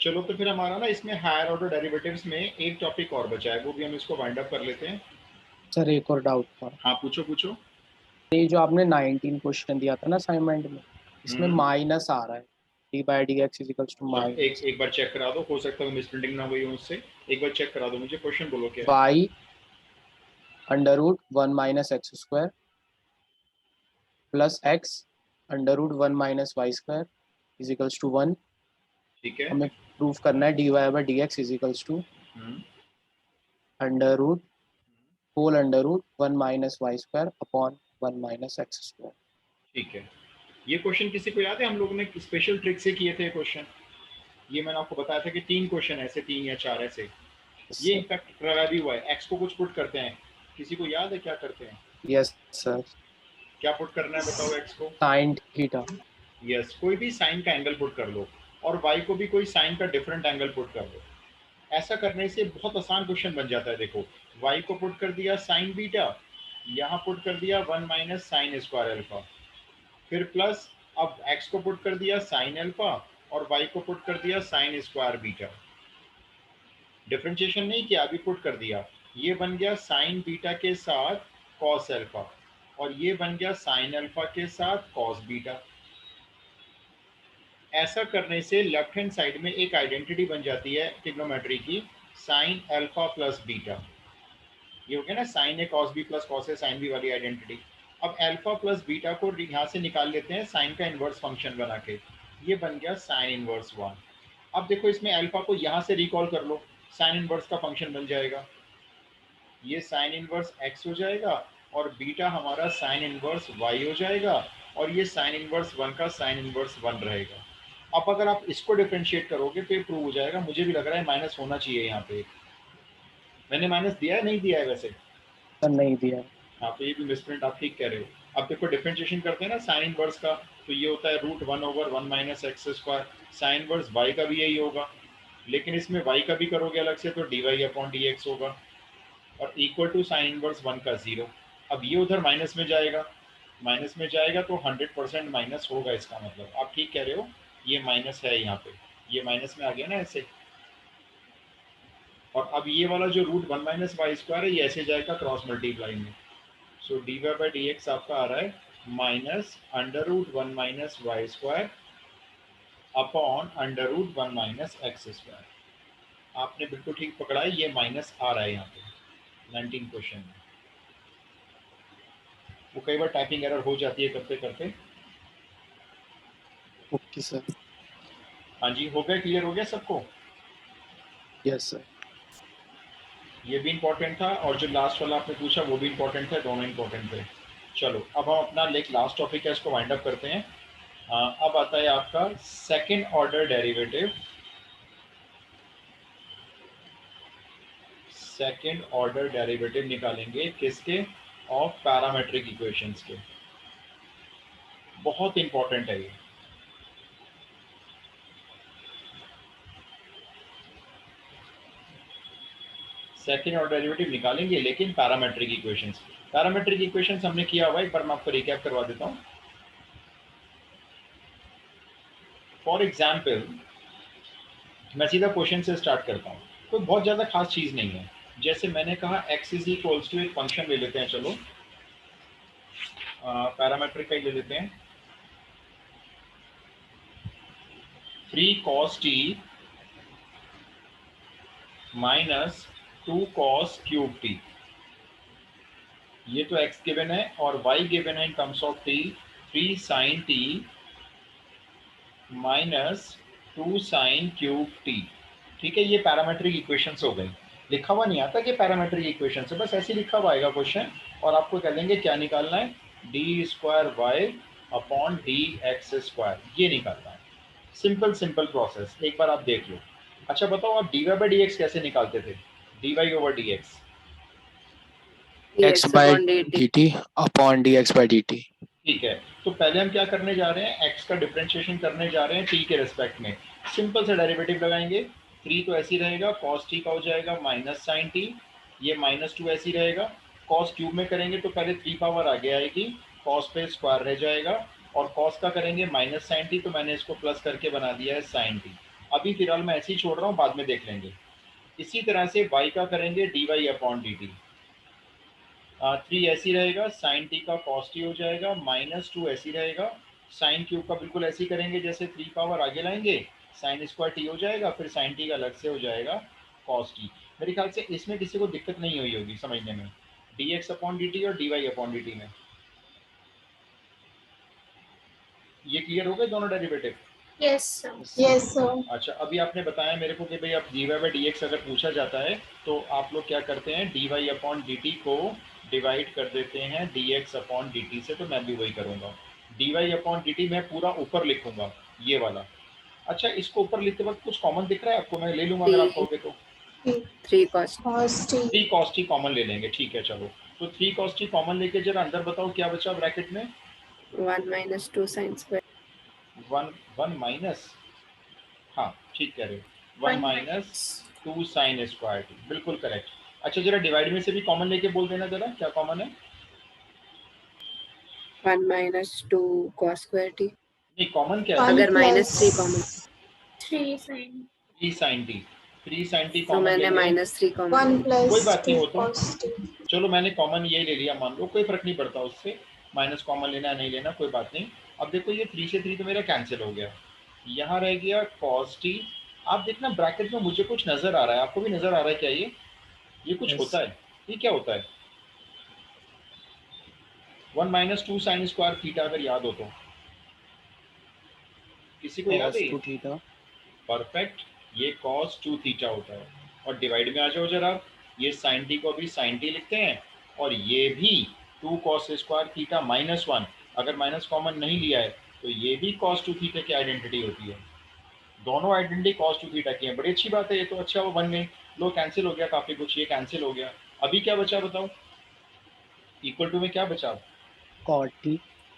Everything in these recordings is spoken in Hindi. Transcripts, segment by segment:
चलो तो फिर हमारा ना इसमें हायर ऑर्डर डेरिवेटिव्स में एक टॉपिक और बचा है, वो भी हम इसको वाइंड अप कर लेते हैं। सर एक और डाउट था। हाँ पूछो पूछो। ये जो आपने 19 क्वेश्चन दिया था ना असाइनमेंट में, इसमें हम्म। माइनस आ रहा है। D by D X is equals to अच्छा, एक माइनस एक बार चेक करा दो, हो सकता है मिस प्रिंटिंग ना हुई हो उससे। एक बार चेक करा दो मुझे, क्वेश्चन बोलो क्या है। Y under root one minus X square plus X under root one minus Y square is equals to one. ठीक है। हमें प्रूफ करना है D Y by D X is equals to hmm. Under root whole under root one minus Y square upon one minus X square. ठीक है। ये क्वेश्चन किसी को याद है, हम लोगों ने स्पेशल ट्रिक से किए थे क्वेश्चन। ये मैंने आपको बताया था कि 3 क्वेश्चन ऐसे, 3 या 4 ऐसे। ये सर इनफैक्ट ट्राई भी हुआ है। एक्स को कुछ पुट करते हैं, किसी को याद है क्या करते हैं? Yes sir. क्या पुट करना है बताओ एक्स को। Sine theta. यस, कोई भी साइन का एंगल पुट कर लो, और वाई को भी कोई साइन का डिफरेंट एंगल पुट कर लो। ऐसा करने से बहुत आसान क्वेश्चन बन जाता है। देखो, वाई को पुट कर दिया साइन बीटा, यहाँ पुट कर दिया one minus sine square alpha, फिर प्लस, अब एक्स को पुट कर दिया साइन अल्फा, और वाई को पुट कर दिया साइन स्क्वायर बीटा। डिफ्रेंशिएशन नहीं किया, अभी पुट कर दिया। ये बन गया साइन बीटा के साथ कॉस अल्फा, और ये बन गया साइन अल्फा के साथ कॉस बीटा। ऐसा करने से लेफ्ट हैंड साइड में एक आइडेंटिटी बन जाती है ट्रिग्नोमेट्री की, साइन अल्फा प्लस बीटा। ये हो गया ना sign A cos B plus cos A sine B वाली आइडेंटिटी। अब अल्फा प्लस बीटा को यहाँ से निकाल लेते हैं साइन का इनवर्स फंक्शन बना के। ये बन गया साइन इनवर्स वन। अब देखो, इसमें अल्फा को यहाँ से रिकॉल कर लो, साइन इनवर्स का फंक्शन बन जाएगा। ये साइन इनवर्स एक्स हो जाएगा, और बीटा हमारा साइन इनवर्स वाई हो जाएगा, और ये साइन इनवर्स वन का साइन इनवर्स वन रहेगा। अब अगर आप इसको डिफ्रेंशिएट करोगे तो ये प्रूव हो जाएगा। मुझे भी लग रहा है माइनस होना चाहिए यहाँ पे। मैंने माइनस दिया है नहीं दिया है वैसे? सर नहीं दिया। हाँ, तो ये भी मिसप्रिंट आप ठीक कह रहे हो। अब देखो, डिफ्रेंशिएशन करते हैं ना साइन इनवर्स का, तो ये होता है root one over one minus X square. Sine inverse Y का भी यही होगा, लेकिन इसमें वाई का भी करोगे अलग से तो D Y upon D X होगा, और equal to sine inverse one का जीरो। अब ये उधर माइनस में जाएगा, माइनस में जाएगा तो 100% माइनस होगा। इसका मतलब आप ठीक कह रहे हो, ये माइनस है यहाँ पे, ये माइनस में आ गया ना ऐसे। और अब ये वाला जो root one minus Y square है, ये ऐसे जाएगा क्रॉस मल्टीप्लाई में। So D Y by D X आपका आ रहा है minus under root one minus Y square upon under root one minus X square. आपने बिल्कुल ठीक पकड़ा है, ये माइनस आ रहा है यहाँ पे 19 क्वेश्चन में। वो कई बार टाइपिंग एरर हो जाती है करते करते। Okay sir. हाँ जी, हो गया, क्लियर हो गया सबको? Yes sir. ये भी इंपॉर्टेंट था, और जो लास्ट वाला आपने पूछा वो भी इंपॉर्टेंट था, दोनों इंपॉर्टेंट थे। चलो अब हम अपना लास्ट टॉपिक है इसको वाइंड अप करते हैं। अब आता है आपका second order derivative. Second order derivative निकालेंगे किसके? ऑफ पैरामेट्रिक इक्वेशंस के। बहुत इंपॉर्टेंट है ये। सेकंड ऑर्डर डेरिवेटिव निकालेंगे लेकिन पैरामेट्रिक इक्वेशंस। पैरामेट्रिक इक्वेशंस हमने किया हुआ, एक बार मैं आपको रिकैप करवा देता हूँ। फॉर एग्जाम्पल, मैं सीधा क्वेश्चन से स्टार्ट करता हूँ। कोई बहुत ज़्यादा खास चीज़ नहीं है। जैसे मैंने कहा x इज इक्वल्स टू, एक फंक्शन ले लेते हैं, चलो पैरामेट्रिक का ही ले लेते हैं। 3 cos t minus 2 cos cube t। ये तो x गिवन है, और y गिवन है in terms of t, 3 sin t minus 2 sin cube t। ठीक है, ये पैरामेट्रिक इक्वेशंस हो गई। लिखा हुआ नहीं आता कि पैरामेट्रिक इक्वेशन है, बस ऐसे ही लिखा हुआ आएगा क्वेश्चन, और आपको कह देंगे क्या निकालना है, D square Y upon D X square, ये निकालना है। सिंपल सिंपल प्रोसेस, एक बार आप देख लो। अच्छा बताओ, आप D Y by D X कैसे निकालते थे? D Y over D X. X by D T upon D X by D T. ठीक है, तो पहले हम क्या करने जा रहे हैं, x का डिफरेंशिएशन करने जा रहे हैं t के रिस्पेक्ट में। सिंपल से डेरिवेटिव लगाएंगे। 3 तो ऐसे ही रहेगा, cos t का हो जाएगा माइनस साइन t, ये माइनस 2 ऐसे ही रहेगा। cos क्यूब में करेंगे तो पहले 3 पावर आगे आएगी, cos पे स्क्वायर रह जाएगा, और cos का करेंगे माइनस साइन t, तो मैंने इसको प्लस करके बना दिया है साइन t। अभी फिलहाल मैं ऐसे ही छोड़ रहा हूँ, बाद में देख लेंगे। इसी तरह से y का करेंगे dy अपॉन डी टी। 3 ऐसी रहेगा, साइन टी का कॉस टी हो जाएगा, -2 ऐसी रहेगा, साइन क्यूब का बिल्कुल ऐसी करेंगे जैसे 3 पावर आगे लाएंगे, साइन स्क्वायर टी हो जाएगा, फिर साइन टी का अलग से हो जाएगा कॉस टी। मेरे ख्याल से इसमें किसी को दिक्कत नहीं हुई होगी समझने में, dx अपॉन डी टी और dy अपॉन डी टी में। ये क्लियर हो गए दोनों derivative? Yes sir. Yes sir. अच्छा, अभी आपने बताया मेरे को कि भाई अब dy बाई डी अगर पूछा जाता है तो आप लोग क्या करते हैं, dy अपॉन डी टी को डिवाइड कर देते हैं dx अपॉन डी टी से। तो मैं भी वही करूंगा, dy अपॉन डी टी मैं पूरा ऊपर लिखूंगा ये वाला। अच्छा, इसको ऊपर लिखते वक्त कुछ कॉमन दिख रहा है आपको? मैं ले लूंगा अगर आप कहोगे तो। 3 cos cos T. 3 cos t common ले लेंगे, ठीक है चलो। तो 3 cos t कॉमन लेके जरा अंदर बताओ क्या बचा ब्रैकेट में? 1 minus 2 sin square 1 माइनस, हाँ ठीक कह रहे हो, 1 माइनस 2 साइन स्क्वायर टी, बिल्कुल करेक्ट। अच्छा, जरा डिवाइड में से भी कॉमन लेके बोल देना जरा, क्या कॉमन है? 1 minus 2 cos square t। नहीं, कॉमन क्या है? अगर -3 common 3 sine 3 sine T, 3 sine T तो कॉमन मैंने ले लिया। -3 1 कॉमन प्लस कोई बात नहीं, 2 वो तो कॉस टी। चलो मैंने कॉमन ये ले लिया मान लो, कोई फर्क नहीं पड़ता उससे, माइनस कॉमन लेना नहीं लेना कोई बात नहीं। अब देखो ये 3 से 3 तो मेरा कैंसिल हो गया, यहाँ रह गया cos t। आप देखना ब्रैकेट में मुझे कुछ नजर आ रहा है, आपको भी नजर आ रहा है क्या? ये कुछ होता है, ये क्या होता है? 1 माइनस 2 साइन स्क्वायर थीटा, अगर याद हो तो किसी को याद cos है? 2 थीटा। परफेक्ट, ये cos 2 थीटा होता है। और डिवाइड में आ जाओ जरा, ये sin t को भी sin t लिखते हैं, और ये भी 2 cos स्क्वायर थीटा -1, अगर माइनस कॉमन नहीं लिया है तो ये भी cos 2 थीटा की आइडेंटिटी होती है। दोनों आइडेंटिटी cos 2 थीटा की है, बड़ी अच्छी बात है ये तो। अच्छा, वो बन गई, लो कैंसिल हो गया काफी कुछ, ये कैंसिल हो गया। अभी क्या बचा बताओ, इक्वल टू में क्या बचा? cot t।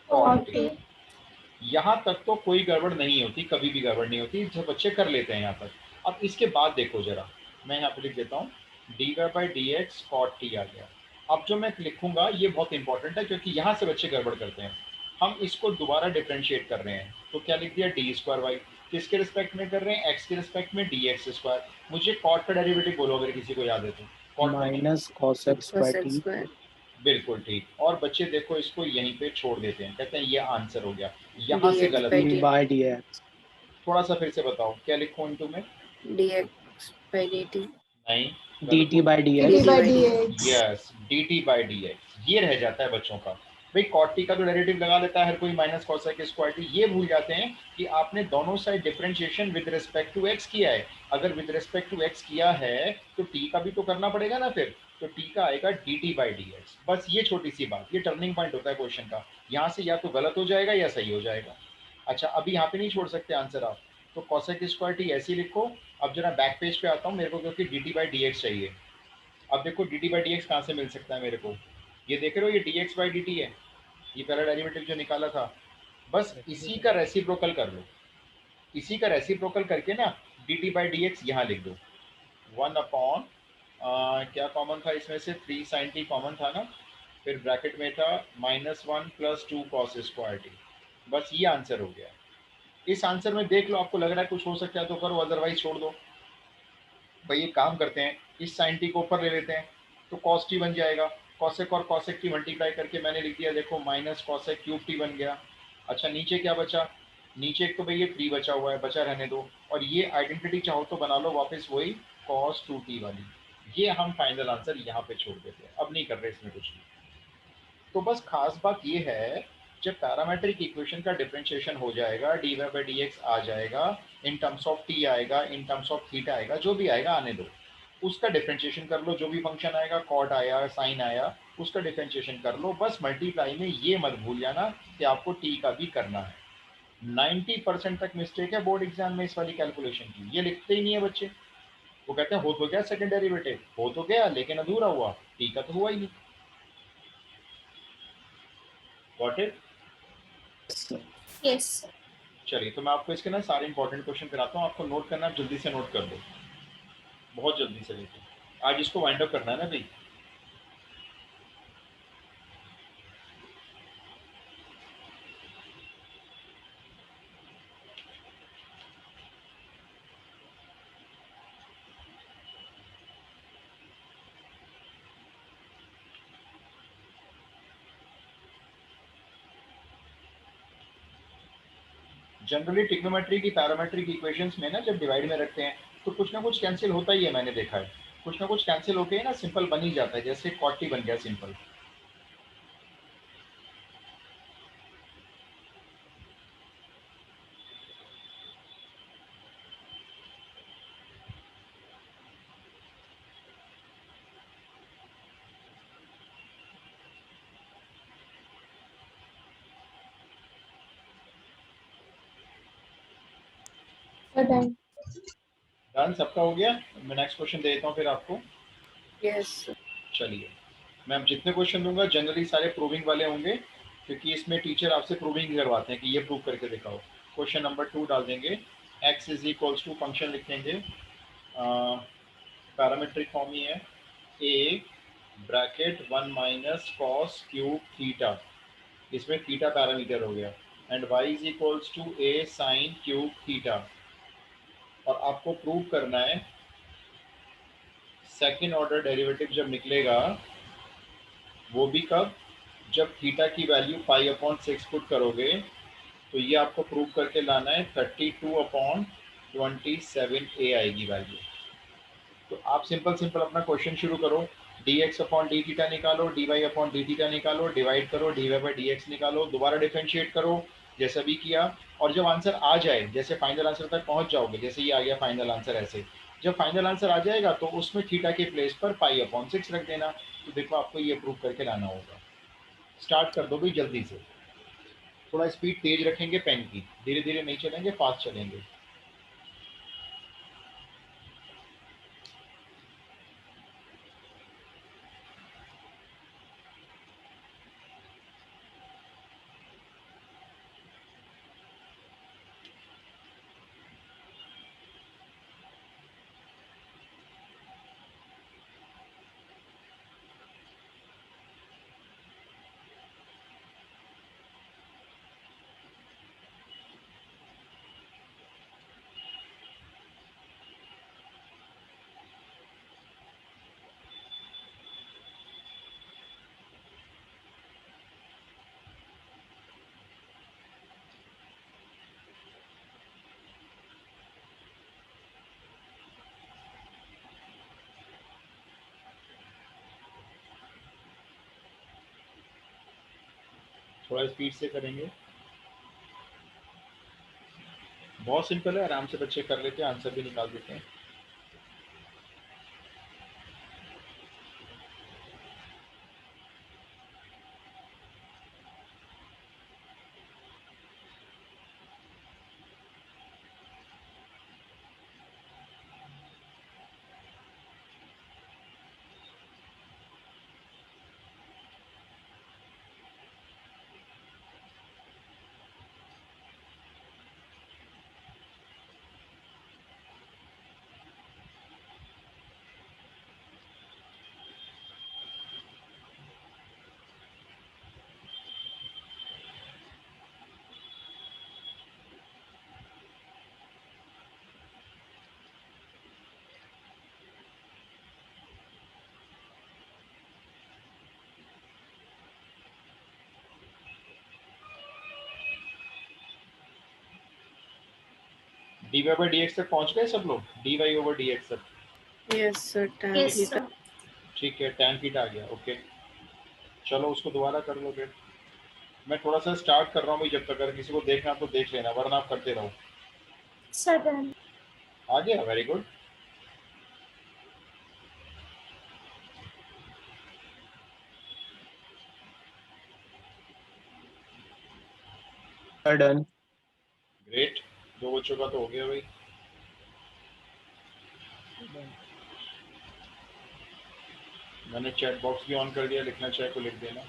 cot cot t। T. यहाँ तक तो कोई गड़बड़ नहीं होती, कभी भी गड़बड़ नहीं होती जब बच्चे कर लेते हैं यहाँ तक। अब इसके बाद देखो जरा, मैं यहाँ पे लिख देता हूँ dy by D X cot T आ गया। अब जो मैं लिखूंगा ये बहुत इंपॉर्टेंट है, क्योंकि यहाँ से बच्चे गड़बड़ करते हैं। हम इसको दोबारा डिफ्रेंशिएट कर रहे हैं, तो क्या लिख दिया, डी स्क्वायर वाई। किसके रिस्पेक्ट में कर रहे हैं? एक्स के रिस्पेक्ट में, डी एक्स स्क्वायर। मुझे कॉट का डेरिवेटिव बोलो अगर किसी को याद है तो। कॉट का minus cos x by cos x t। square बिल्कुल ठीक। और बच्चे देखो इसको यहीं पे छोड़ देते हैं, कहते हैं ये आंसर हो गया, यहाँ से dx गलत by हो d गया। t by dx। थोड़ा सा फिर से बताओ क्या लिखूं इनटू में? dx by dt नहीं, गलत dt बोल by D dx। By by D dx x. Yes, D T by D x, ये रह जाता है बच्चों का। भाई कॉट टी का तो डेरिवेटिव लगा लेता है हर कोई, माइनस कॉसेक स्क्वायर टी। ये भूल जाते हैं कि आपने दोनों side differentiation with respect to X किया है। अगर विद रिस्पेक्ट टू एक्स किया है तो टी का भी तो करना पड़ेगा ना फिर, तो टी का आएगा D T by D x. बस ये छोटी सी बात, ये टर्निंग पॉइंट होता है क्वेश्चन का। यहाँ से या तो गलत हो जाएगा या सही हो जाएगा। अच्छा, अभी यहाँ पे नहीं छोड़ सकते आंसर आप, तो कॉसेक स्क्वायर टी ऐसे ही लिखो। अब जरा बैक पेज पे आता हूँ, मेरे को क्योंकि D T by D x चाहिए। अब देखो D T by D x कहाँ से मिल सकता है मेरे को? ये देख रहे हो, ये D X by D T है, ये पहला डेरिवेटिव जो निकाला था। बस इसी का रेसिप्रोकल कर लो, इसी का रेसिप्रोकल करके ना D T by D x यहाँ लिख दो। 1 अपॉन क्या कॉमन था इसमें से, 3 साइन टी कॉमन था ना, फिर ब्रैकेट में था -1 प्लस 2 कॉस स्क्वायर टी। बस ये आंसर हो गया। इस आंसर में देख लो, आपको लग रहा है कुछ हो सकता है तो करो, अदरवाइज छोड़ दो। भाई एक काम करते हैं, इस साइन टी को ऊपर ले लेते हैं, तो कॉस टी बन जाएगा। कॉसेक और कॉसेक टी मल्टीप्लाई करके मैंने लिख दिया, देखो माइनस कॉसेक क्यूब टी बन गया। अच्छा, नीचे क्या बचा? नीचे एक तो भाई ये 3 बचा हुआ है, बचा रहने दो। और ये आइडेंटिटी चाहो तो बना लो वापस वही कॉस 2t वाली। ये हम फाइनल आंसर यहाँ पे छोड़ देते हैं, अब नहीं कर रहे इसमें कुछ भी। तो बस खास बात ये है, जब पैरामेट्रिक इक्वेशन का डिफरेंशिएशन हो जाएगा, D Y by D X आ जाएगा, इन टर्म्स ऑफ टी आएगा, इन टर्म्स ऑफ थीटा आएगा, जो भी आएगा आने दो, उसका डिफरेंशिएशन कर लो। जो भी फंक्शन आएगा, कॉट आया, साइन आया, उसका डिफरेंशिएशन कर लो। बस मल्टीप्लाई में ये मत भूल जाना कि आपको टी का भी करना है। 90% तक मिस्टेक है बोर्ड एग्जाम में इस वाली कैलकुलेशन की, ये लिखते ही नहीं है बच्चे। वो कहते हैं हो तो गया सेकंड डेरिवेटिव, हो तो गया लेकिन अधूरा हुआ, टी का तो हुआ ही नहीं। Got it? यस। चलिए, तो मैं आपको इसके ना सारे इंपॉर्टेंट क्वेश्चन कराता हूँ, आपको नोट करना, आप जल्दी से नोट कर दो, बहुत जल्दी से लेके आज इसको वाइंड अप करना है ना भाई। जनरली ट्रिग्नोमेट्री की पैरामेट्रिक इक्वेशंस में ना जब डिवाइड में रखते हैं तो कुछ ना कुछ कैंसिल होता ही है, मैंने देखा है। कुछ ना कुछ कैंसिल होके ना सिंपल बन ही जाता है, जैसे कॉटी बन गया सिंपल। Done. डन, सबका हो गया। मैं नेक्स्ट क्वेश्चन दे देता हूँ फिर आपको। Yes, sir. चलिए, मैं जितने क्वेश्चन दूंगा जनरली सारे प्रूविंग वाले होंगे, क्योंकि इसमें टीचर आपसे प्रूविंग करवाते हैं कि ये प्रूव करके दिखाओ। क्वेश्चन नंबर 2 डाल देंगे, x is equals to function लिख देंगे, पैरामेट्रिक फॉर्म ही है, a bracket 1 minus cos cube theta, इसमें थीटा पैरामीटर हो गया, and y is equals to a sine cube theta. और आपको प्रूव करना है सेकेंड ऑर्डर डेरिवेटिव जब निकलेगा, वो भी कब, जब थीटा की वैल्यू पाई अपॉन 6 पुट करोगे, तो ये आपको प्रूव करके लाना है 32 अपॉन 27 आएगी वैल्यू। तो आप सिंपल सिंपल अपना क्वेश्चन शुरू करो, D X upon D theta निकालो, D Y upon D theta निकालो, डिवाइड करो, D Y by D X निकालो, दोबारा डिफ्रेंशिएट करो जैसा भी किया। और जब आंसर आ जाए, जैसे फाइनल आंसर तक पहुंच जाओगे, जैसे ये आ गया फाइनल आंसर, ऐसे जब फाइनल आंसर आ जाएगा तो उसमें थीटा के प्लेस पर पाई अपॉन 6 रख देना। तो देखो आपको ये प्रूव करके लाना होगा। स्टार्ट कर दो भाई जल्दी से, थोड़ा स्पीड तेज रखेंगे पेन की, धीरे धीरे नहीं चलेंगे, फास्ट चलेंगे। थोड़ा स्पीड से करेंगे, बहुत सिंपल है, आराम से बच्चे कर लेते हैं, आंसर भी निकाल देते हैं। D Y by D X तक पहुंच गए सब लोग, D Y over D X तक? Yes, sir. Tan Yes, theta. sir. ठीक है, tan थीटा आ गया, ओके। चलो उसको दोबारा कर लो फिर। मैं थोड़ा सा स्टार्ट कर रहा हूँ भाई, जब तक अगर किसी को देखना तो देख लेना, वरना आप करते रहो। Sir, done. आ गया, वेरी गुड। डन। ग्रेट, दो बच्चों का तो हो गया भाई। मैंने चैट बॉक्स भी ऑन कर दिया, लिखना चाहे तो लिख देना।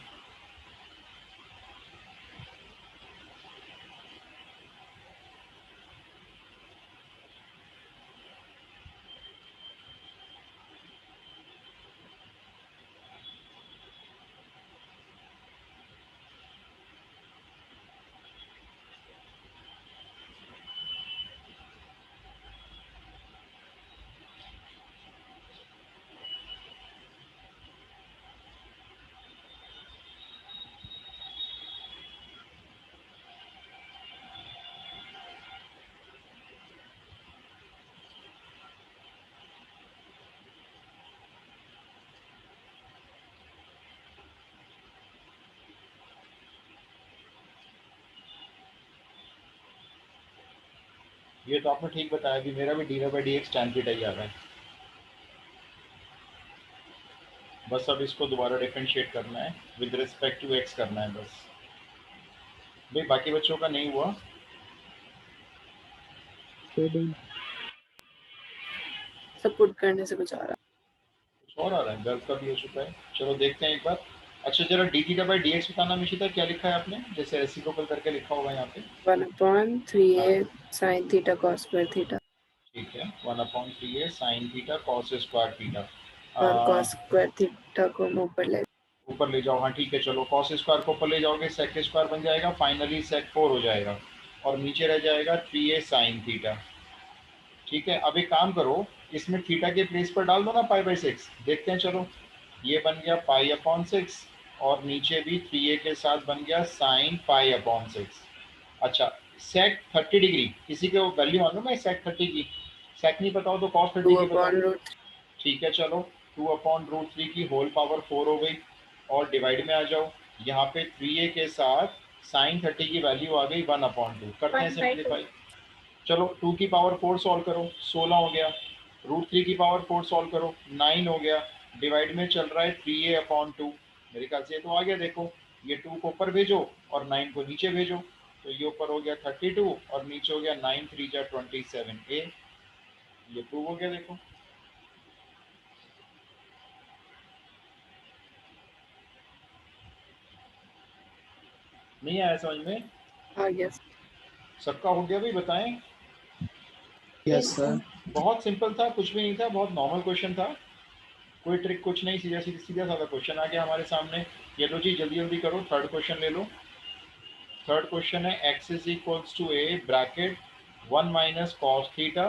ये तो आपने ठीक बताया कि मेरा भी dy/dx tan थीटा ही आ रहा है। बस अब इसको दोबारा डिफरेंशिएट करना है, विद रिस्पेक्ट टू x करना है बस। भाई बाकी बच्चों का नहीं हुआ? सब पुट करने से कुछ आ रहा। कुछ और आ रहा है? गर्व का भी हो चुका है। चलो देखते हैं एक बार। अच्छा जरा d(θ/dx) बताना मिशिता, क्या लिखा है आपने? जैसे रेसिप्रोकल करके लिखा होगा यहाँ पे। 1/3a sin theta cos square theta ठीक है, 1/3a sin theta cos square theta. और cos स्क्वायर थीटा को हम ऊपर ले। ऊपर ले जाओ, हाँ ठीक है। चलो cos स्क्वायर को ऊपर ले जाओगे, sec स्क्वायर बन जाएगा, फाइनली sec 4 हो जाएगा और नीचे रह जाएगा 3a sin थीटा। ठीक है, अब एक काम करो, इसमें थीटा के प्लेस पर डाल दो ना π/6। देखते हैं, चलो ये बन गया π/6 और नीचे भी 3a के साथ बन गया sin π/6। अच्छा sec 30 डिग्री, किसी को वैल्यू मालूम है sec 30 की? sec नहीं पता हो तो cos 30 की बताओ। (2/√3) ठीक है, चलो 2/√3 की होल पावर 4 हो गई और डिवाइड में आ जाओ। यहाँ पे 3a के साथ sin 30 की वैल्यू आ गई 1/2। करते हैं 1/2 सिंप्लीफाई। चलो 2 की पावर 4 सॉल्व करो, 16 हो गया। √3 की पावर 4 सॉल्व करो, 9 हो गया। डिवाइड में चल रहा है 3a/2। मेरे ख्याल से ये तो आ गया। देखो ये 2 को ऊपर भेजो और 9 को नीचे भेजो, तो ये ऊपर हो गया 32 और नीचे हो गया 9 3 जा 27a। ये प्रूव हो गया। देखो नहीं आया समझ में? आ गया। सबका हो गया भाई, बताएं। Yes sir. बहुत सिंपल था, कुछ भी नहीं था, बहुत नॉर्मल क्वेश्चन था, कोई ट्रिक कुछ नहीं, सीधा सीधा साधा क्वेश्चन आ गया हमारे सामने। ये लो जी, जल्दी जल्दी करो, थर्ड क्वेश्चन ले लो। थर्ड क्वेश्चन है x is equals to a bracket 1 minus cos theta,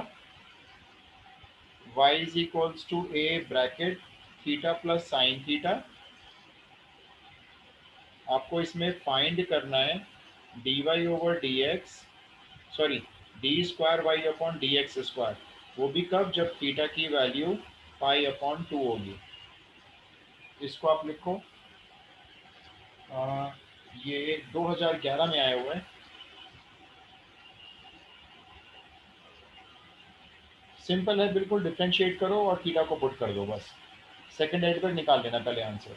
y is equals to a bracket theta plus sine theta. आपको इसमें फाइंड करना है dy/dx, सॉरी d²y/dx²। वो भी कब? जब थीटा की वैल्यू π/2 होगी। इसको आप लिखो, ये 2011 में आया हुआ है। सिंपल है बिल्कुल, डिफ्रेंशिएट करो और थीटा को पुट कर दो बस। सेकंड एड पर निकाल लेना पहले आंसर।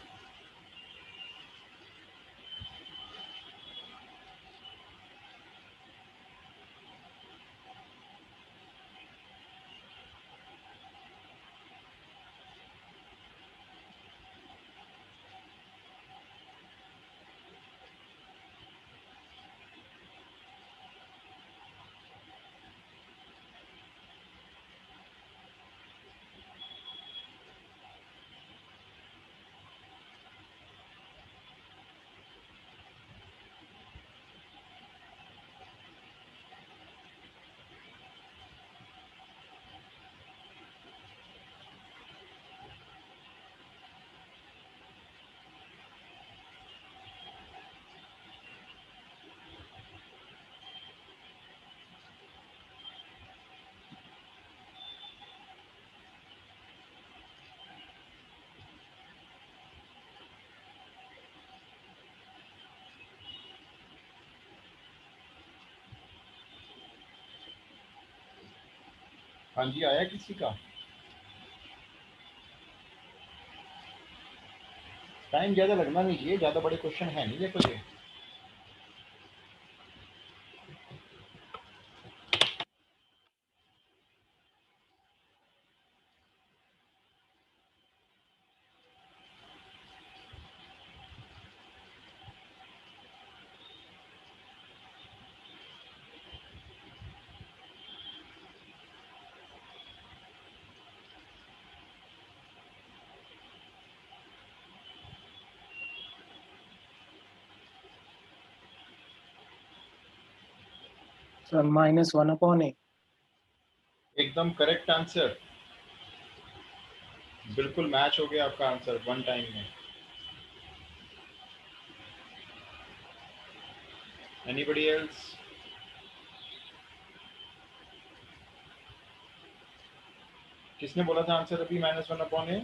हाँ जी, आया किसी का? टाइम ज़्यादा लगना नहीं चाहिए, ज़्यादा बड़े क्वेश्चन है नहीं देखो ये। Sir -1/a। एकदम करेक्ट आंसर, बिल्कुल मैच हो गया आपका आंसर वन टाइम में। Anybody else? किसने बोला था आंसर अभी -1/a?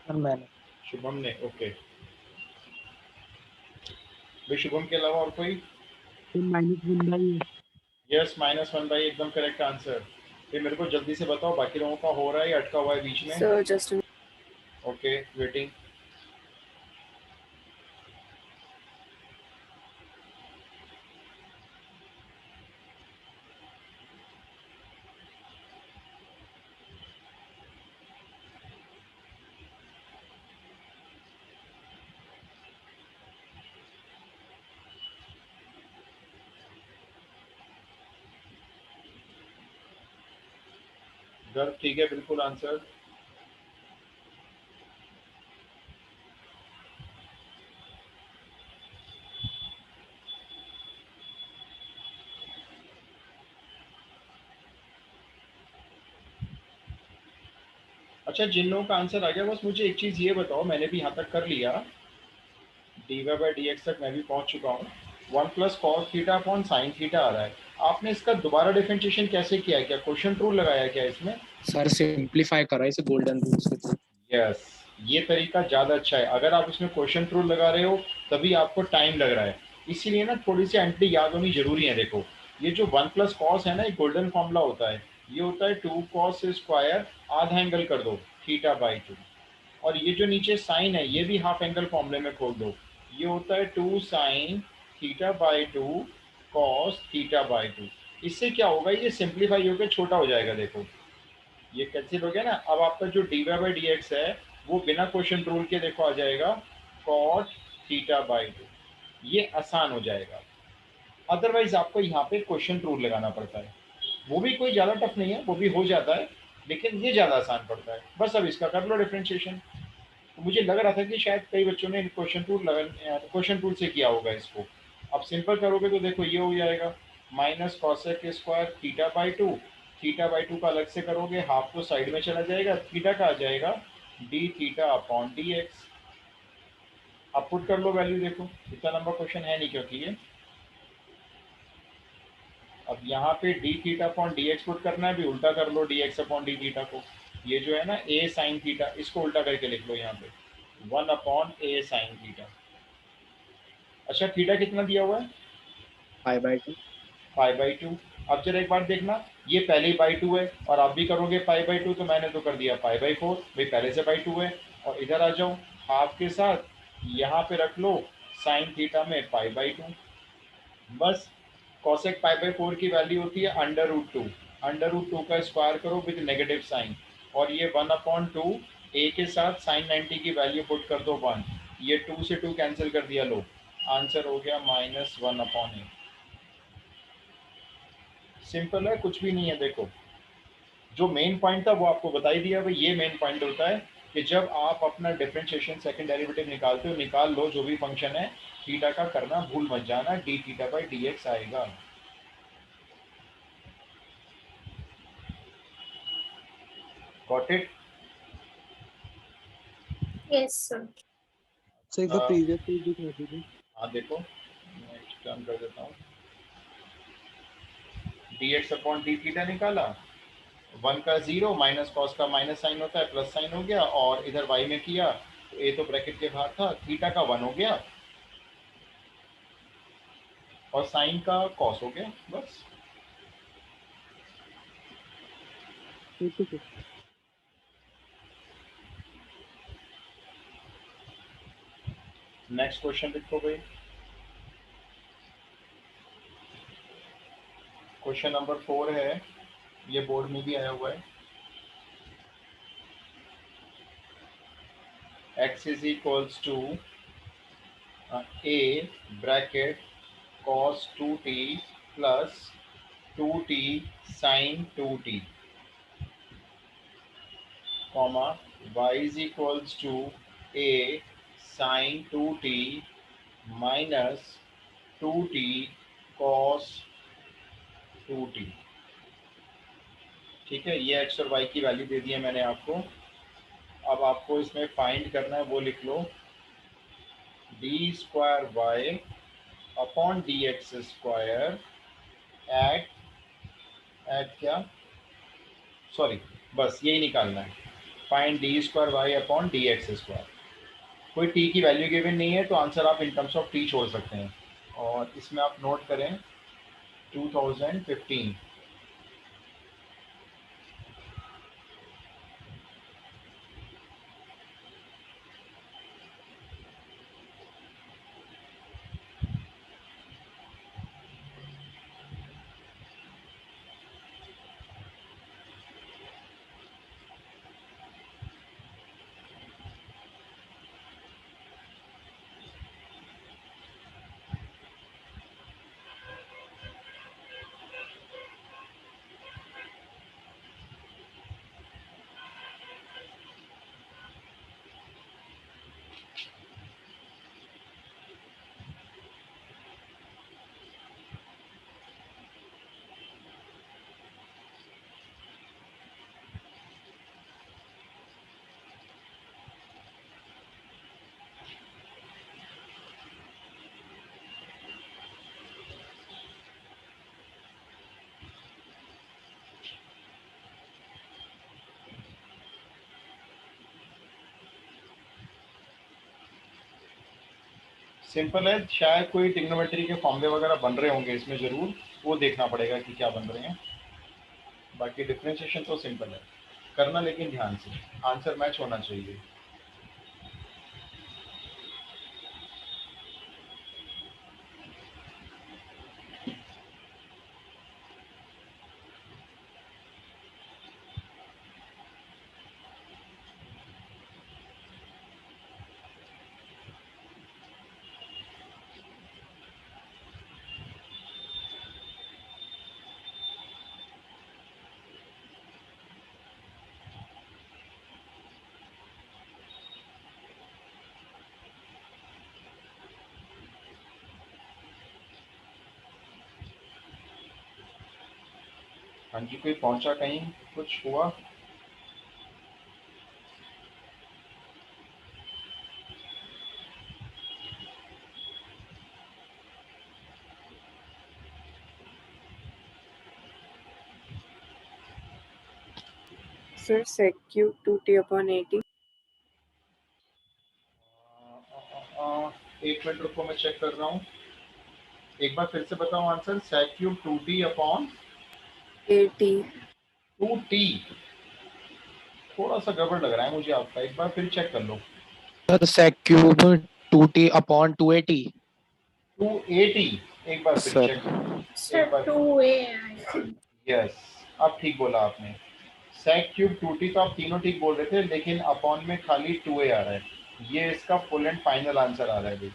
सर मैंने। शुभम ने, ओके। भाई शुभम के अलावा और कोई? -1/a। यस, -1/, एकदम करेक्ट आंसर। फिर मेरे को जल्दी से बताओ बाकी लोगों का हो रहा है या अटका हुआ है बीच में? So just a okay, waiting. गर्व ठीक है, बिल्कुल आंसर। अच्छा, जिन लोगों का आंसर आ गया, बस मुझे एक चीज़ ये बताओ, मैंने भी यहाँ तक कर लिया, dy/dx तक मैं भी पहुँच चुका हूँ। 1 plus cos theta upon sine theta आ रहा है। आपने इसका दोबारा डिफरेंशिएशन कैसे किया है? क्या क्वेश्चन रूल लगाया क्या इसमें? सर सिंप्लीफाई करा इसे गोल्डन रूल्स के थ्रू। यस, ये तरीका ज़्यादा अच्छा है। अगर आप इसमें क्वेश्चन रूल लगा रहे हो तभी आपको टाइम लग रहा है, इसीलिए ना थोड़ी सी एंट्री याद होनी जरूरी है। देखो, ये जो 1 प्लस कॉस है ना, ये गोल्डन फॉर्मूला होता है। ये होता है 2 कॉस स्क्वायर, आधा एंगल कर दो θ/2। और ये जो नीचे साइन है, ये भी हाफ एंगल फॉर्मूले में खोल दो। ये होता है 2 साइन θ/2 कॉस θ/2। इससे क्या होगा, ये सिंप्लीफाई होकर छोटा हो जाएगा। देखो, ये कैंसिल हो गया ना। अब आपका जो dy/dx है वो बिना क्वेश्चन रूल के देखो आ जाएगा cot θ/2। ये आसान हो जाएगा। अदरवाइज आपको यहाँ पे क्वेश्चन रूल लगाना पड़ता है। वो भी कोई ज़्यादा टफ नहीं है, वो भी हो जाता है, लेकिन ये ज़्यादा आसान पड़ता है। बस अब इसका कर लो डिफ्रेंशिएशन। तो मुझे लग रहा था कि शायद कई बच्चों ने क्वेश्चन रूल से किया होगा इसको। अब सिंपल करोगे तो देखो ये हो जाएगा माइनस कॉसेक स्क्वायर θ/2। θ/2 का अलग से करोगे, हाफ तो साइड में चला जाएगा, थीटा का आ जाएगा d(θ/dx)। अब पुट कर लो वैल्यू। देखो, इतना लंबा क्वेश्चन है नहीं क्योंकि ये। अब यहाँ पे d(θ/dx) पुट करना है, भी उल्टा कर लो dx/dθ को। ये जो है ना a sin थीटा, इसको उल्टा करके लिख लो यहाँ पे 1/a sin थीटा। अच्छा, थीटा कितना दिया हुआ है? 5/2। 5/2। अब जरा एक बार देखना, ये पहले ही बाई 2 है और आप भी करोगे 5/2, तो मैंने तो कर दिया 5/4, भाई पहले से बाई 2 है। और इधर आ जाओ, हाफ के साथ यहाँ पे रख लो साइन थीटा में 5/2। बस कॉसेक 5/4 की वैल्यू होती है √2। √2 का स्क्वायर करो विद नेगेटिव साइन, और ये 1/2 ए के साथ साइन 90 की वैल्यू पुट कर दो 1। ये 2 से 2 कैंसिल कर दिया, लो आंसर हो गया -1/a। सिंपल है, कुछ भी नहीं है। देखो, जो मेन पॉइंट था वो आपको बता ही दिया भाई। ये मेन पॉइंट होता है कि जब आप अपना डिफरेंशिएशन सेकंड डेरिवेटिव निकालते हो, निकाल लो जो भी फंक्शन है, थीटा का करना भूल मत जाना, dθ/dx आएगा। Got it? Yes, sir. Sir एक बार प्रीवियस पेज भी कर दीजिए। हाँ देखो, मैं टर्न कर देता हूँ। dx/dθ निकाला, 1 का 0, माइनस कॉस का माइनस साइन होता है, प्लस साइन हो गया, और इधर y में किया तो a तो ब्रैकेट के बाहर था, थीटा का 1 हो गया और साइन का कॉस हो गया। बस ठीक है सर। नेक्स्ट क्वेश्चन लिखो भाई। क्वेश्चन नंबर 4 है, ये बोर्ड में भी आया हुआ है। x is equals to a bracket cos 2t plus 2t sin 2t, comma y is equals to a sin 2t minus 2t cos 2t। ठीक है, ये x और y की वैल्यू दे दी है मैंने आपको। अब आपको इसमें फाइंड करना है, वो लिख लो d² अपॉन dx² एट क्या, सॉरी, बस यही निकालना है। Find d² upon dx²। कोई t की वैल्यू गिवन नहीं है तो आंसर आप इन टर्म्स ऑफ t छोड़ सकते हैं। और इसमें आप नोट करें 2015। सिंपल है, शायद कोई ट्रिग्नोमेट्री के फॉर्मूले वगैरह बन रहे होंगे इसमें, जरूर वो देखना पड़ेगा कि क्या बन रहे हैं। बाकी डिफरेंशिएशन तो सिंपल है करना, लेकिन ध्यान से आंसर मैच होना चाहिए। हाँ जी, कोई पहुंचा कहीं, कुछ हुआ? Sir, sec cube 2t/80. एक मिनट रुको, मैं चेक कर रहा हूँ। एक बार फिर से बताओ आंसर। सेक क्यूब 80. 2t। थोड़ा सा गड़बड़ लग रहा है मुझे आपका, एक बार फिर चेक कर लो। Sir sec cube 2t/280। 280। एक बार फिर सर चेक। Sir, एक बार 2A, I think. यस, अब ठीक बोला आपने। सेक क्यूब 2t तो आप तीनों ठीक बोल रहे थे, लेकिन अपॉन में खाली 2a आ रहा है। ये इसका फुल एंड फाइनल आंसर आ रहा है भाई।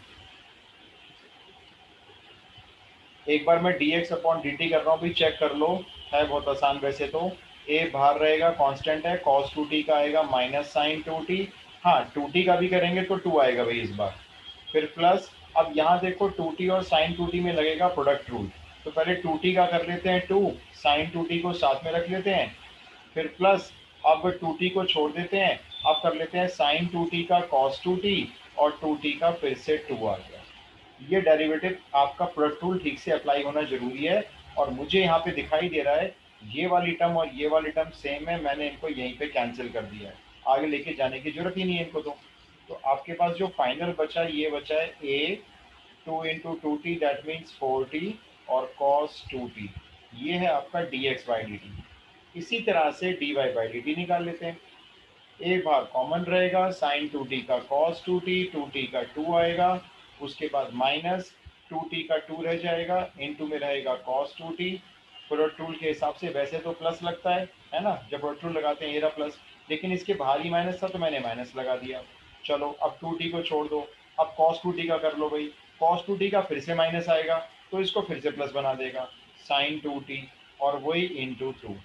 एक बार मैं dx अपॉन dt कर रहा हूँ भी, चेक कर लो। है बहुत आसान वैसे तो। a बाहर रहेगा, कांस्टेंट है, cos 2t का आएगा माइनस साइन 2t। हाँ, 2t का भी करेंगे तो 2 आएगा भाई इस बार। फिर प्लस, अब यहाँ देखो 2t और साइन 2t में लगेगा प्रोडक्ट रूल। तो पहले 2t का कर लेते हैं 2, साइन 2t को साथ में रख लेते हैं। फिर प्लस, अब 2t को छोड़ देते हैं। अब कर लेते हैं साइन 2t का cos 2t, और 2t का फिर से 2 आ गया। ये डेरिवेटिव आपका प्रोडक्ट रूल ठीक से अप्लाई होना जरूरी है। और मुझे यहाँ पे दिखाई दे रहा है ये वाली टर्म और ये वाली टर्म सेम है, मैंने इनको यहीं पे कैंसिल कर दिया है। आगे लेके जाने की जरूरत ही नहीं है इनको तो आपके पास जो फाइनल बचा है, ये बचा है a 2 into 2t, that means 4t, और cos 2t। ये है आपका dx बाई dt। इसी तरह से dy बाई dt निकाल लेते हैं। एक बार कॉमन रहेगा, साइन 2t का cos 2t, 2t का 2 आएगा। उसके बाद माइनस 2t का 2 रह जाएगा, इनटू में रहेगा cos 2t। प्रोडक्ट रूल के हिसाब से वैसे तो प्लस लगता है ना, जब प्रोडक्ट रूल लगाते हैं ये रहा प्लस, लेकिन इसके बाहर ही माइनस था तो मैंने माइनस लगा दिया। चलो अब 2t को छोड़ दो, अब cos 2t का कर लो भाई। cos 2t का फिर से माइनस आएगा तो इसको फिर से प्लस बना देगा, साइन 2t, और वही इंटू 2।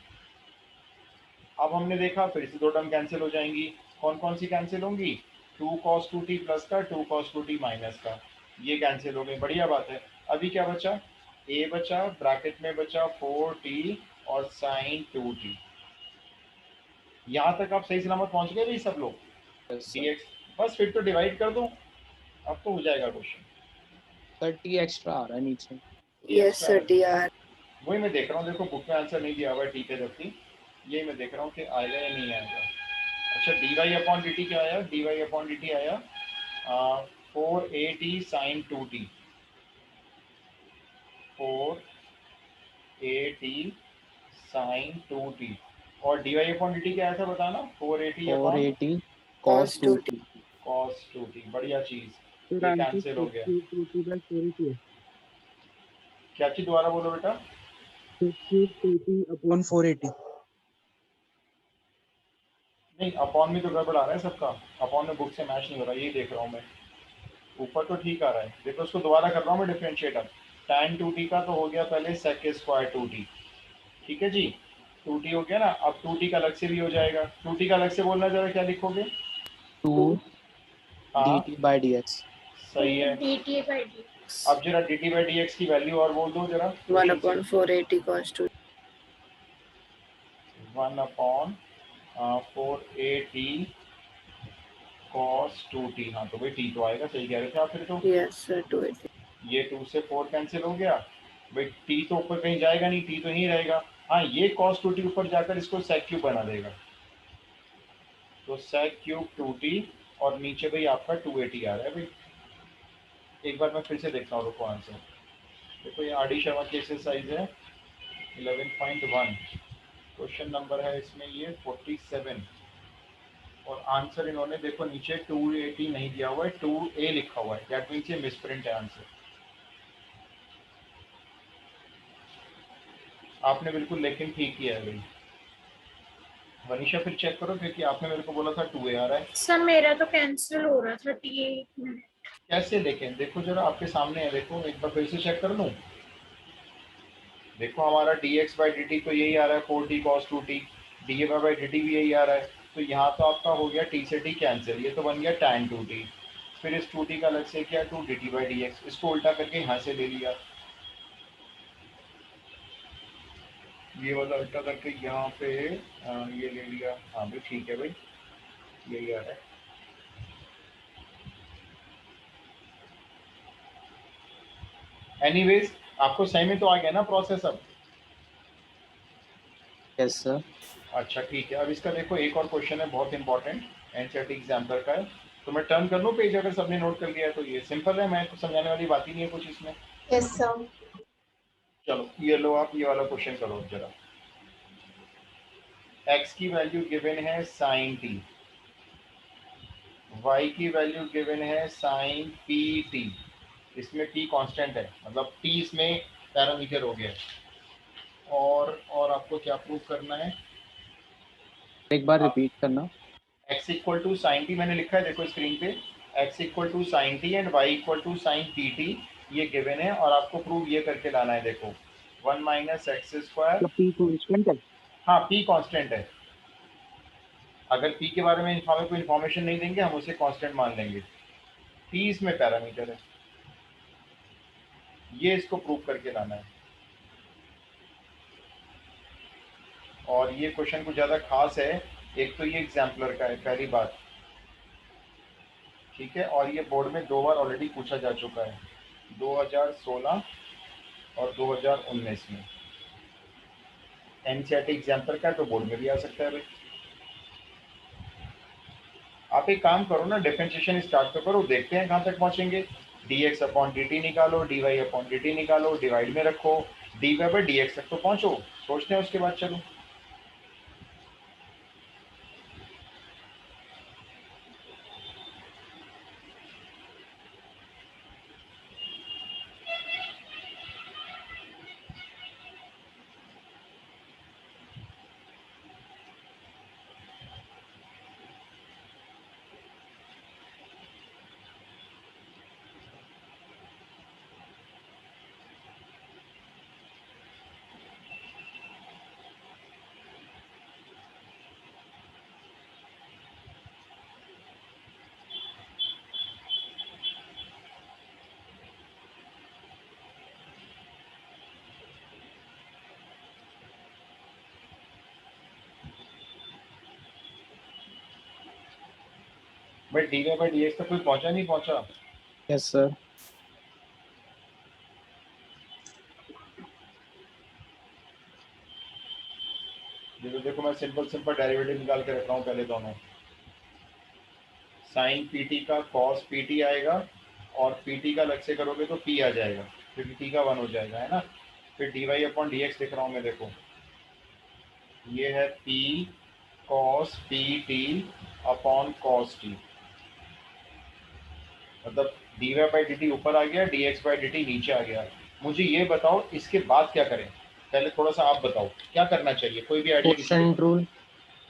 अब हमने देखा फिर से दो टर्म कैंसिल हो जाएंगी। कौन कौन सी कैंसिल होंगी? 2 cos 2t प्लस का, 2 cos 2t माइनस का, ये कैंसिल हो गए, बढ़िया बात है। अभी क्या बचा? a बचा, ब्रैकेट में बचा 4t और साइन 2t। यहाँ तक आप सही सलामत पहुंच गए भाई सब लोग? Yes sir. dx, बस फिर तो डिवाइड कर दो, अब तो हो जाएगा क्वेश्चन। सर t एक्स्ट्रा आ रहा है नीचे। Yes, sir, dr. वही मैं देख रहा हूँ, देखो बुक में आंसर नहीं दिया हुआ है ठीक है, जबकि यही मैं देख रहा हूँ कि आएगा या नहीं आएगा। अच्छा, D Y upon D T क्या आया? D Y upon D T आया 4 a t sign 2t, 4 480 sign 2t और dy अपॉन dt क्या ऐसा बताना 480 upon 480 cos 2t. cos 2t। बढ़िया चीज, तो ये आंसर कैंसिल हो गया। क्यूब 2t बाय 480 है। क्या चीज दोबारा बोलो बेटा। तो क्यूब 2t अपॉन 480। नहीं, अपॉन में तो गड़बड़ आ रहा है सबका, अपॉन में बुक से मैच नहीं हो रहा, यही देख रहा हूँ मैं। ऊपर तो ठीक आ रहा है, देखो उसको दोबारा कर रहा हूँ मैं डिफरेंशिएट। अब tan 2t का तो हो गया पहले sec स्क्वायर 2t, ठीक है जी, 2t हो गया ना। अब 2t का अलग से भी हो जाएगा, 2t का अलग से बोलना जरा क्या लिखोगे। 2 हाँ dt by dx. सही है। dt by dx. अब जरा dt by dx की वैल्यू और बोल दो जरा। 1/480 cos 2. 1/480 cos 2t। हाँ तो भाई t तो आएगा, सही कह रहे थे आप फिर तो। Yes sir, 280. ये 2 से 4 कैंसिल हो गया भाई, t तो ऊपर कहीं जाएगा नहीं, t तो यहीं रहेगा। हाँ ये cos 2t ऊपर जाकर इसको sec क्यूब बना देगा, तो sec क्यूब 2t और नीचे भाई आपका 280 आ रहा है भाई। एक बार मैं फिर से देखता हूँ, रुको आंसर। देखो ये आर डी शर्मा की एक्सरसाइज है 11.1, क्वेश्चन नंबर है इसमें ये 47 और आंसर इन्होंने देखो नीचे 280 नहीं दिया हुआ है, 2a लिखा हुआ है, दैट मीन्स ये मिसप्रिंट है आंसर। आपने बिल्कुल लेकिन ठीक किया है भाई। वनीशा फिर चेक करो, क्योंकि आपने मेरे को बोला था 2a आ रहा है। सर मेरा तो कैंसिल हो रहा था 38 मिनट। कैसे देखें, देखो जरा आपके सामने है, देखो एक बार फिर से चेक कर लूँ। देखो हमारा dx बाई dt तो यही आ रहा है 4t cos 2t, dy by dt भी यही आ रहा है, तो यहाँ तो आपका हो गया t से t कैंसिल, ये तो बन गया tan 2t। फिर इस 2t का अलग से किया 2 dt बाई dx, इसको उल्टा करके यहाँ से ले लिया, ये वाला उल्टा करके यहाँ पे ये ले लिया। हाँ भाई ठीक है भाई, यही आ रहा है। एनीवेज आपको सही में तो आ गया ना प्रोसेस अब। Yes sir. अच्छा ठीक है, अब इसका देखो एक और क्वेश्चन है बहुत इंपॉर्टेंट, एनसीईआरटी एग्जाम्पल का है। तो मैं टर्न कर लूँ पेज, अगर सबने नोट कर लिया है तो। ये सिंपल है, मैं तो समझाने वाली बात ही नहीं है कुछ इसमें। Yes sir. चलो ये लो, आप ये वाला क्वेश्चन करो जरा। x की वैल्यू गिवन है साइन t, y की वैल्यू गिवन है साइन pt, इसमें t कांस्टेंट है, मतलब t इसमें पैरामीटर हो गया। और आपको क्या प्रूव करना है, एक बार रिपीट करना. x equal to sine T मैंने लिखा है देखो स्क्रीन पे, x equal to sine T and y equal to sine P T, ये गिवन है और आपको प्रूव ये करके लाना है। देखो 1 माइनस एक्स स्क्वायर, तो p कांस्टेंट है। हाँ p कांस्टेंट है, अगर p के बारे में हमें कोई इन्फॉर्मेशन नहीं देंगे हम उसे कांस्टेंट मान लेंगे, p इसमें पैरामीटर है, ये इसको प्रूव करके लाना है। और ये क्वेश्चन कुछ ज़्यादा खास है, एक तो ये एग्जाम्पलर का है पहली बात, ठीक है, और ये बोर्ड में 2 बार ऑलरेडी पूछा जा चुका है, 2016 और 2019 में। एनसीईआरटी एग्जाम्पल का तो बोर्ड में भी आ सकता है भाई। आप एक काम करो ना, डिफरेंशिएशन स्टार्ट तो करो, देखते हैं कहाँ तक पहुँचेंगे। dx अपॉन dt निकालो, dy अपॉन dt निकालो, डिवाइड में रखो, dy बाई dx तक तो पहुँचो, सोचते हैं उसके बाद चलो। भाई dy बाई dx तक कोई पहुँचा नहीं पहुँचा। Yes sir. देखो देखो मैं सिंपल सिंपल डेरिवेटिव निकाल के रख रहा हूँ पहले दोनों, साइन पी टी का कॉस पी टी आएगा और पी टी का अलग से करोगे तो p आ जाएगा, क्योंकि t का 1 हो जाएगा, है ना। फिर dy अपॉन dx लिख रहा हूँ मैं, देखो ये है p cos pt upon cos t, मतलब dy बाई dt ऊपर आ गया, dx बाई dt नीचे आ गया। मुझे ये बताओ इसके बाद क्या करें, पहले थोड़ा सा आप बताओ क्या करना चाहिए, कोई भी आइडिया किसी के क्वोशंट रूल।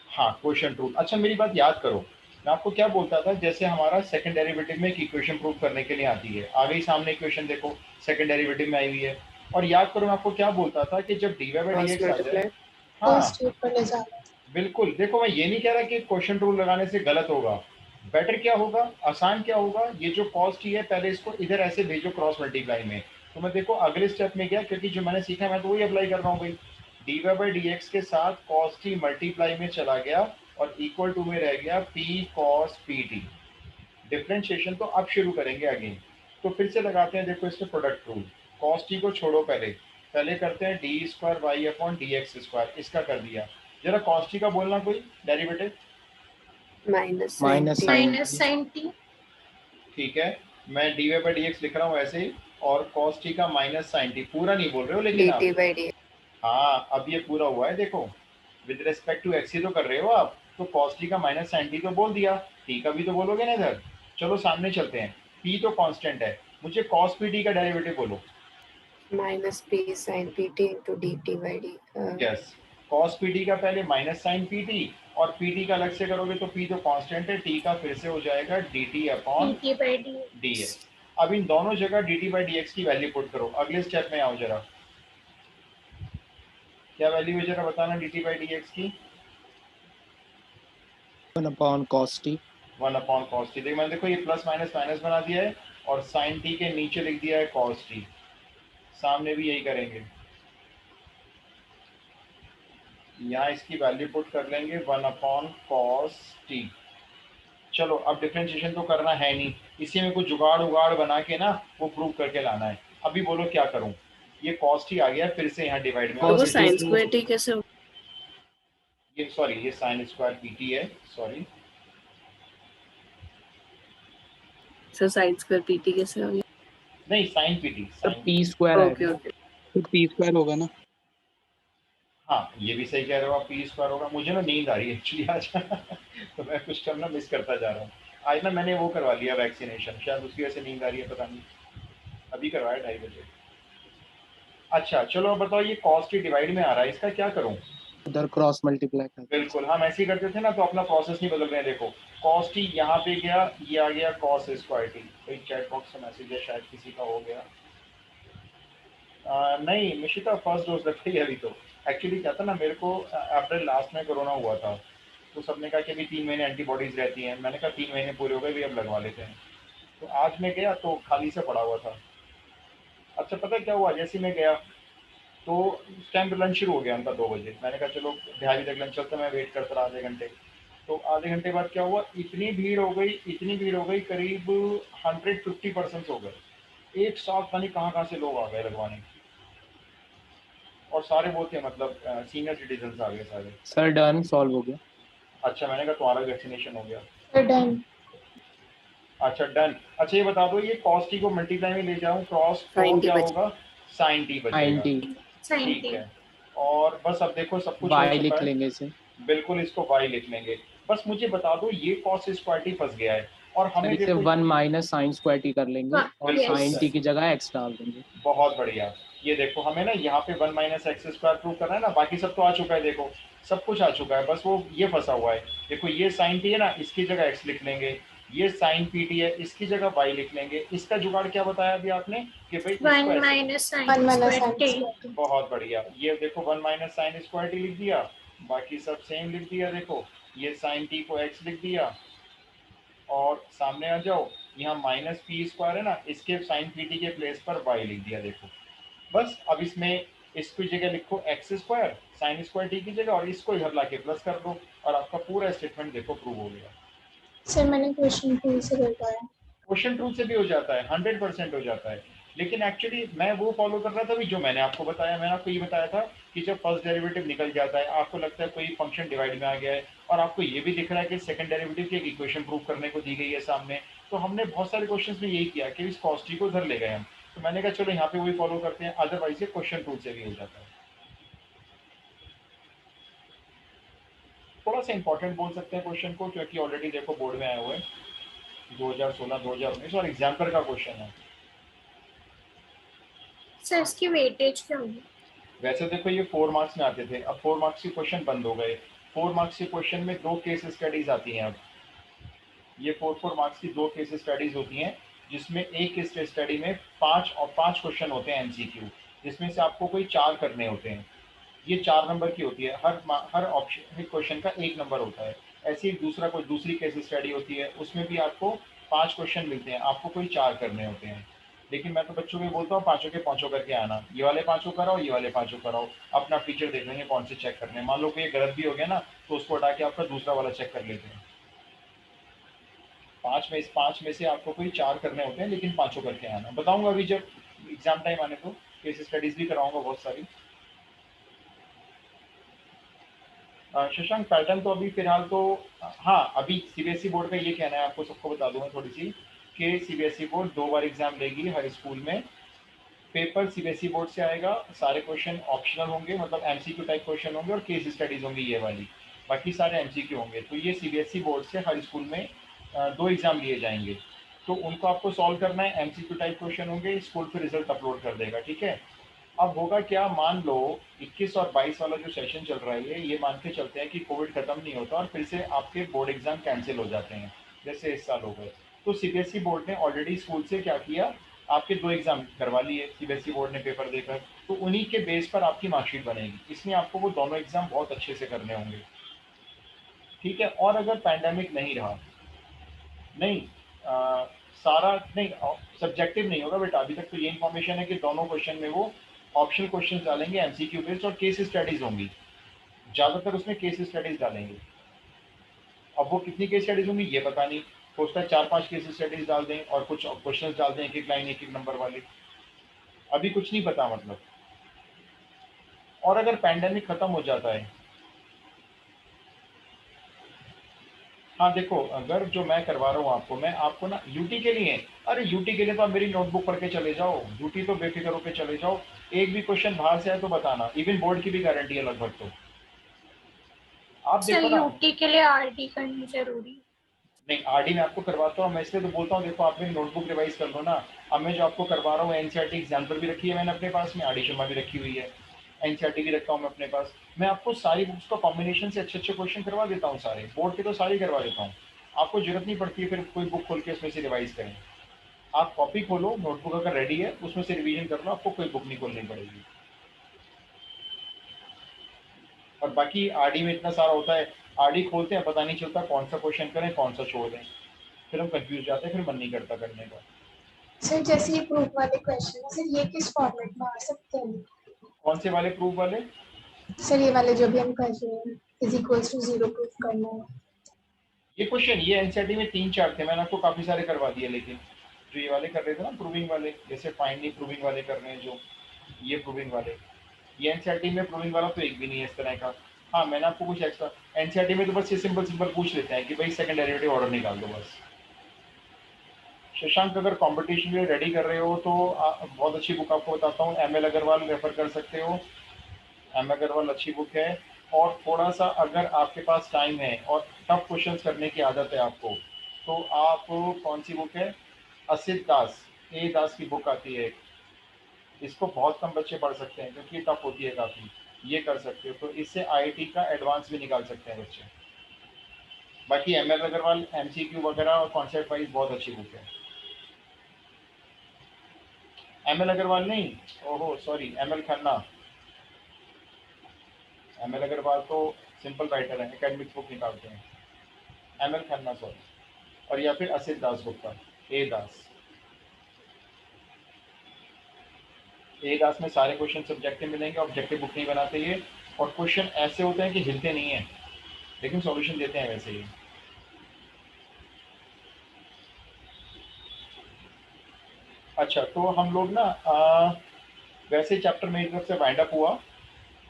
हाँ क्वेश्चन रूल। अच्छा मेरी बात याद करो, मैं आपको क्या बोलता था, जैसे हमारा सेकंड डेरिवेटिव में एक इक्वेशन प्रूव करने के लिए आती है, आ गई सामने इक्वेशन देखो सेकंड डेरिवेटिव में आई हुई है। और याद करो मैं आपको क्या बोलता था कि जब dy बाई क्रॉस dx आ जाए, मल्टीप्लाई। हाँ फर्स्ट ऊपर ले जाना। बिल्कुल, देखो मैं ये नहीं कह रहा कि क्वेश्चन रूल लगाने से गलत होगा, बेटर क्या होगा, आसान क्या होगा, ये जो कॉस्ट ही है पहले इसको इधर ऐसे भेजो क्रॉस मल्टीप्लाई में। तो मैं देखो अगले स्टेप में गया, क्योंकि जो मैंने सीखा मैं तो वही अप्लाई कर रहा हूँ भाई, dy बाई dx के साथ कॉस टी मल्टीप्लाई में चला गया और इक्वल टू में रह गया p cos pt। डिफरेंशिएशन तो अब शुरू करेंगे अगेन, तो फिर से लगाते हैं देखो इसके प्रोडक्ट रूल। कॉस टी को छोड़ो, पहले पहले करते हैं D square Y upon D X square, इसका कर दिया। जरा कॉस टी का बोलना कोई derivative. Minus minus sine sine minus sine T. ठीक है, मैं D Y by D X लिख रहा हूँ ऐसे ही, और कॉस टी का माइनस साइन टी, पूरा नहीं बोल रहे हो लेकिन डी आप। T by D. हाँ अब ये पूरा हुआ है देखो, विद रिस्पेक्ट टू एक्स ही तो कर रहे हो आप, तो कॉस टी का माइनस साइन टी तो बोल दिया, टी का भी तो बोलोगे ना इधर। चलो सामने चलते हैं, पी तो कांस्टेंट है, मुझे कॉस पी टी का डेरिवेटिव बोलो। Minus P sine P T into D T by D. Yes, cos P T का पहले माइनस साइन पी टी, और पी टी का अलग से करोगे तो पी तो कांस्टेंट है, टी का फिर से हो जाएगा D T upon D by D D x. अब इन दोनों जगह D T by D x की वैल्यू पुट करो, अगले स्टेप में आओ जरा, क्या वैल्यू है जरा बताना D T by D x की। 1 upon cos t। 1 upon cos T, देखो मैंने देखो ये प्लस माइनस माइनस बना दिया है, और साइन टी के नीचे लिख दिया है कॉस टी, सामने भी यही करेंगे, यहाँ इसकी वैल्यू पुट कर लेंगे 1 अपॉन कॉस टी। चलो अब डिफरेंशिएशन तो करना है नहीं, इसी में कुछ जुगाड़ उगाड़ बना के ना वो प्रूव करके लाना है। अभी बोलो क्या करूं, ये कॉस टी आ गया फिर से यहाँ डिवाइड में, तो वो Cos sine t square T कैसे हो? ये सॉरी ये साइन स्क्वायर पीटी है, sorry sir sine square P T कैसे हो गया? नहीं sine P T, sir sine, p square okay आएगा। ओके। तो पी स्क्वायर होगा ना। हाँ ये भी सही कह रहे हो आप, पी स्क्वायर होगा। मुझे ना नींद आ रही है एक्चुअली आज तो मैं कुछ टाइम ना मिस करता जा रहा हूँ। आज ना मैंने वो करवा लिया वैक्सीनेशन, शायद उसकी वजह से नींद आ रही है, पता नहीं, अभी करवाया 2:30 बजे। अच्छा चलो अब बताओ, ये कॉस टी डिवाइड में आ रहा है, इसका क्या करूँ। उधर क्रॉस मल्टीप्लाई कर। बिल्कुल हम ऐसे ही करते थे ना, तो अपना प्रोसेस नहीं बदल रहे हैं, देखो कॉस टी यहाँ पे गया, ये आ गया कॉस स्क्वायर टी। कोई चैट बॉक्स में मैसेज है शायद किसी का हो गया। नहीं निशिता फर्स्ट डोज लगती है अभी तो। एक्चुअली क्या था ना, मेरे को अप्रैल लास्ट में कोरोना हुआ था, तो सबने कहा कि अभी 3 महीने एंटीबॉडीज रहती हैं, मैंने कहा 3 महीने पूरे हो गए भी, अब लगवा लेते हैं। तो आज मैं गया तो खाली से पड़ा हुआ था। अच्छा पता क्या हुआ, जैसे मैं गया तो उस टाइम पे लंच शुरू हो गया उनका 2 बजे, मैंने कहा चलो 2:30 तक लंच चलता, मैं वेट करता रहा आधे घंटे। तो आधे घंटे बाद क्या हुआ, इतनी भीड़ हो गई, इतनी भीड़ हो गई, करीब 150% हो गए एक साथ, पता नहीं कहाँ कहाँ से लोग आ गए लगवाने, और सारे वो थे मतलब सीनियर सिटीजन आ गए सारे। सर डन, सॉल्व हो गया। अच्छा मैंने कहा तुम्हारा वैक्सीनेशन हो गया। डन। अच्छा डन। अच्छा ये बता दो, ये कॉस टी को मल्टीप्लाई में ले जाऊं क्रॉस तो Sin t क्या बच- होगा, साइन टी sin बचेगा। t साइन ठीक टी। है, और बस अब देखो सब कुछ हो y चुका लिख है, लेंगे इसे। बिल्कुल इसको y लिख लेंगे। बस मुझे बता दो, ये कॉस स्क्वायर टी फंस गया है, और सर हमें इसे देखो 1 माइनस साइन स्क्वायर t कर लेंगे और बिल्कुल sin सही, t की जगह x डाल देंगे। बहुत बढ़िया। ये देखो हमें ना यहाँ पे 1 माइनस एक्स स्क्वायर प्रूव करना है ना, बाकी सब तो आ चुका है, देखो सब कुछ आ चुका है, बस वो ये फंसा हुआ है। देखो ये साइन टी है ना, इसकी जगह एक्स लिख लेंगे, ये साइन पी टी है, इसकी जगह वाई लिख लेंगे। इसका जुगाड़ क्या बताया अभी आपने कि भाई इसको 1 ऐसे, माइनस साइन स्क्वायर टी। बहुत बढ़िया। ये देखो 1 माइनस साइन स्क्वायर टी लिख दिया, बाकी सब सेम लिख दिया, देखो ये साइन टी को एक्स लिख दिया, और सामने आ जाओ, यहाँ माइनस पी स्क्वायर है ना, इसके साइन पी टी के प्लेस पर वाई लिख दिया, देखो बस। अब इसमें इसकी जगह लिखो x square sine square T की जगह, और इसको इधर लाके प्लस कर दो, और आपका पूरा स्टेटमेंट देखो प्रूव हो गया। सर मैंने क्वेश्चन टू से करवाया। क्वेश्चन ट्रूथ से भी हो जाता है, 100% हो जाता है। लेकिन एक्चुअली मैं वो फॉलो कर रहा था भी जो मैंने आपको बताया, मैंने आपको ये बताया था कि जब फर्स्ट डेरिवेटिव निकल जाता है, आपको लगता है कोई फंक्शन डिवाइड में आ गया है, और आपको ये भी दिख रहा है कि सेकंड डेरिवेटिव की एक इक्वेशन प्रूव करने को दी गई है सामने, तो हमने बहुत सारे क्वेश्चंस में यही किया कि इस कॉस्ट टी को उधर ले गए हम, तो मैंने कहा चलो यहाँ पे वही फॉलो करते हैं, अदरवाइज ये क्वेश्चन टूल से भी हो जाता है। थोड़ा सा इंपॉर्टेंट बोल सकते हैं क्वेश्चन को, क्योंकि ऑलरेडी देखो बोर्ड में आया हुआ है 2016 2019 और एग्जाम्पल का क्वेश्चन है। सर इसकी वेटेज क्या होगी? वैसे देखो ये 4 मार्क्स में आते थे, अब 4 मार्क्स के क्वेश्चन बंद हो गए। 4 मार्क्स के क्वेश्चन में 2 केस स्टडीज आती हैं। अब ये 4 मार्क्स की 2 केस स्टडीज होती हैं, जिसमें एक केस स्टडी में 5 क्वेश्चन होते हैं एमसीक्यू, जिसमें से आपको कोई 4 करने होते हैं। ये 4 नंबर की होती है, हर ऑप्शन क्वेश्चन का 1 नंबर होता है। ऐसे ही दूसरी केस स्टडी होती है, उसमें भी आपको 5 क्वेश्चन मिलते हैं, आपको कोई 4 करने होते हैं। लेकिन मैं तो बच्चों को बोलता हूँ पाँचों के पाँचों करके आना, ये वाले 5 कराओ, ये वाले 5 कराओ, अपना टीचर देख लेंगे कौन से चेक करने हैं। मान लो कि ये गलत भी हो गया ना, तो उसको हटा के आपका दूसरा वाला चेक कर लेते हैं। 5 में से आपको कोई 4 करने होते हैं, लेकिन 5 करके आना। बताऊंगा अभी जब एग्जाम टाइम आने को, केस स्टडीज भी कराऊंगा बहुत सारी। शशांक पैटर्न तो अभी फिलहाल तो हाँ, अभी सीबीएसई बोर्ड का ये कहना है, आपको सबको बता दूंगा थोड़ी सी, कि सीबीएसई बोर्ड 2 बार एग्जाम लेगी हर स्कूल में। पेपर सीबीएसई बोर्ड से आएगा, सारे क्वेश्चन ऑप्शनल होंगे, मतलब एमसीक्यू टाइप क्वेश्चन होंगे और केस स्टडीज होंगी ये वाली, बाकी सारे एमसीक्यू होंगे। तो ये सीबीएसई बोर्ड से हर स्कूल में 2 एग्जाम लिए जाएंगे, तो उनको आपको सॉल्व करना है। एमसीक्यू टाइप क्वेश्चन होंगे, स्कूल फिर रिजल्ट अपलोड कर देगा, ठीक है। अब होगा क्या, मान लो 21 और 22 वाला जो सेशन चल रहा है, ये मान के चलते हैं कि कोविड खत्म नहीं होता और फिर से आपके बोर्ड एग्जाम कैंसिल हो जाते हैं, जैसे इस साल हो गए। तो सीबीएसई बोर्ड ने ऑलरेडी स्कूल से क्या किया, आपके 2 एग्जाम करवा लिए सीबीएसई बोर्ड ने पेपर देकर, तो उन्हीं के बेस पर आपकी मार्कशीट बनेगी, इसलिए आपको वो दोनों एग्जाम बहुत अच्छे से करने होंगे, ठीक है। और अगर पैंडेमिक नहीं रहा, नहीं सारा नहीं, सब्जेक्टिव नहीं होगा बेटा, अभी तक तो ये इन्फॉर्मेशन है कि दोनों क्वेश्चन में वो ऑप्शनल क्वेश्चन डालेंगे, एमसीक्यू बेस्ड, और केस स्टडीज होंगी, ज़्यादातर उसमें केस स्टडीज डालेंगे। अब वो कितनी केस स्टडीज होंगी ये पता नहीं, हो सकता है 4-5 केस स्टडीज डाल दें और कुछ क्वेश्चन डाल दें, एक एक लाइन एक एक नंबर वाले, अभी कुछ नहीं पता मतलब। और अगर पैंडेमिक खत्म हो जाता है, हाँ देखो, अगर जो मैं करवा रहा हूँ आपको, मैं आपको ना यूटी के लिए, अरे यूटी के लिए तो आप मेरी नोटबुक पढ़ के चले जाओ, यूटी तो बेफिक्र होकर चले जाओ, एक भी क्वेश्चन बाहर से आए तो बताना, इवन बोर्ड की भी गारंटी है लगभग। तो आप सर देखो ना, यूटी के लिए आरडी करनी जरूरी? नहीं आरडी मैं आपको करवाता हूँ, मैं इसलिए तो बोलता हूँ, देखो आप मेरी नोटबुक रिवाइज कर लो ना। अब मैं जो आपको करवा रहा हूँ एनसीईआरटी एग्जाम्पल भी रखी है मैंने अपने पास में, आरडी शर्मा भी रखी हुई है, एनसीईआरटी भी रखा हूँ मैं अपने पास। मैं आपको सारी बुक्स का कॉम्बिनेशन से अच्छे अच्छे क्वेश्चन करवा देता हूँ, सारे बोर्ड के तो सारे करवा देता हूँ। आपको जरूरत नहीं पड़ती है फिर कोई बुक खोल के उसमें से रिवाइज करें, आप कॉपी खोलो, नोटबुक अगर रेडी है उसमें से रिवीजन कर लो, आपको कोई बुक नहीं खोलनी पड़ेगी। और बाकी आरडी में इतना सारा होता है, आरडी खोलते हैं पता नहीं चलता कौन सा क्वेश्चन करें कौन सा छोड़ दें, फिर हम कंफ्यूज जाते हैं, फिर मन नहीं करता करने का। सर जैसे ये प्रूफ वाले क्वेश्चन है, सर ये किस फॉर्मेट में आ सकते हैं? कौन से वाले प्रूफ वाले? सर ये वाले जो भी हम कर रहे हैं, इज इक्वल्स टू 0 प्रूफ करना है। ये क्वेश्चन ये एनसीईआरटी में 3-4 थे, मैंने आपको काफी सारे करवा दिए, लेकिन जो ये वाले कर रहे थे ना प्रूविंग वाले, जैसे फाइनली प्रूविंग वाले कर रहे हैं जो, ये प्रूविंग वाले, ये एनसीईआरटी में प्रूविंग वाला तो एक भी नहीं है इस तरह का। हाँ मैंने आपको कुछ एक्स्ट्रा, एनसीईआरटी में तो बस ये सिंपल सिंपल पूछ लेते हैं कि भाई सेकंड डेरिवेटिव ऑर्डर निकाल दो बस। शशांक अगर कंपटीशन के लिए रेडी कर रहे हो तो बहुत अच्छी बुक आपको बताता हूँ, एम एल अग्रवाल रेफर कर सकते हो, एम अग्रवाल अच्छी बुक है। और थोड़ा सा अगर आपके पास टाइम है और टफ क्वेश्चंस करने की आदत है आपको, तो आप कौन सी बुक है, असित दास, ए दास की बुक आती है, इसको बहुत कम बच्चे पढ़ सकते हैं क्योंकि टफ होती है काफ़ी, ये कर सकते हो, तो इससे आईआईटी का एडवांस भी निकाल सकते हैं बच्चे। बाकी एम एल अग्रवाल एमसीक्यू वगैरह और कॉन्सेप्ट वाइज बहुत अच्छी बुक है। एम एल अग्रवाल नहीं, ओहो sorry, M L Khanna, M L Agarwal तो सिंपल राइटर है, एकेडमिक बुक निकालते हैं, एम एल खन्ना सॉरी, और या फिर असित दास गुप्ता, ए दास। ए दास में सारे क्वेश्चन सब्जेक्टिव मिलेंगे, ऑब्जेक्टिव बुक नहीं बनाते ये, और क्वेश्चन ऐसे होते हैं कि हिलते नहीं हैं, लेकिन सॉल्यूशन देते हैं वैसे ही। अच्छा तो हम लोग ना वैसे चैप्टर मेरी तरफ से वाइंड अप हुआ,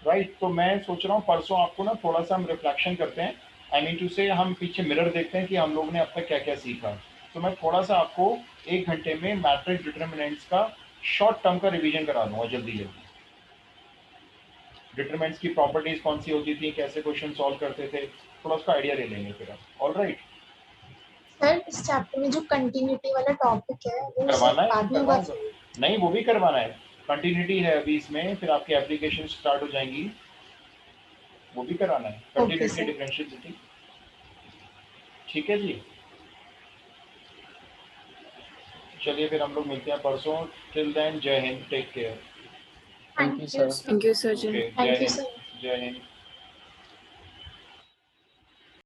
राइट। तो मैं सोच रहा हूँ परसों आपको ना थोड़ा सा हम रिफ्लेक्शन करते हैं, आई मीन टू से हम पीछे मिरर देखते हैं कि हम लोग ने अब तक क्या क्या सीखा। तो मैं थोड़ा सा आपको 1 घंटे में मैट्रिक्स डिटर्मिनेंट्स का शॉर्ट टर्म का रिवीजन करा दूंगा जल्दी जल्दी। डिटरमिनेंट्स की प्रॉपर्टीज कौन सी होती थी, कैसे क्वेश्चन सॉल्व करते थे, थोड़ा उसका आइडिया ले लेंगे फिर आप। ऑलराइट, सर इस चैप्टर में जो कंटिन्यूटी वाला टॉपिक है वो करवाना है, बाद में करवाऊंगा। बस नहीं, वो भी करवाना है, कंटिन्यूटी है अभी इसमें, फिर आपकी एप्लीकेशन स्टार्ट हो जाएंगी, वो भी कराना है, कंटिन्यूटी sir. डिफरेंशिएबिलिटी। ठीक है जी, चलिए फिर हम लोग मिलते हैं परसों। टिल देन, जय Hind, take care. Thank you, sir. Thank you, sir. Okay, जय Thank you, हिंद, sir. जय हिंद।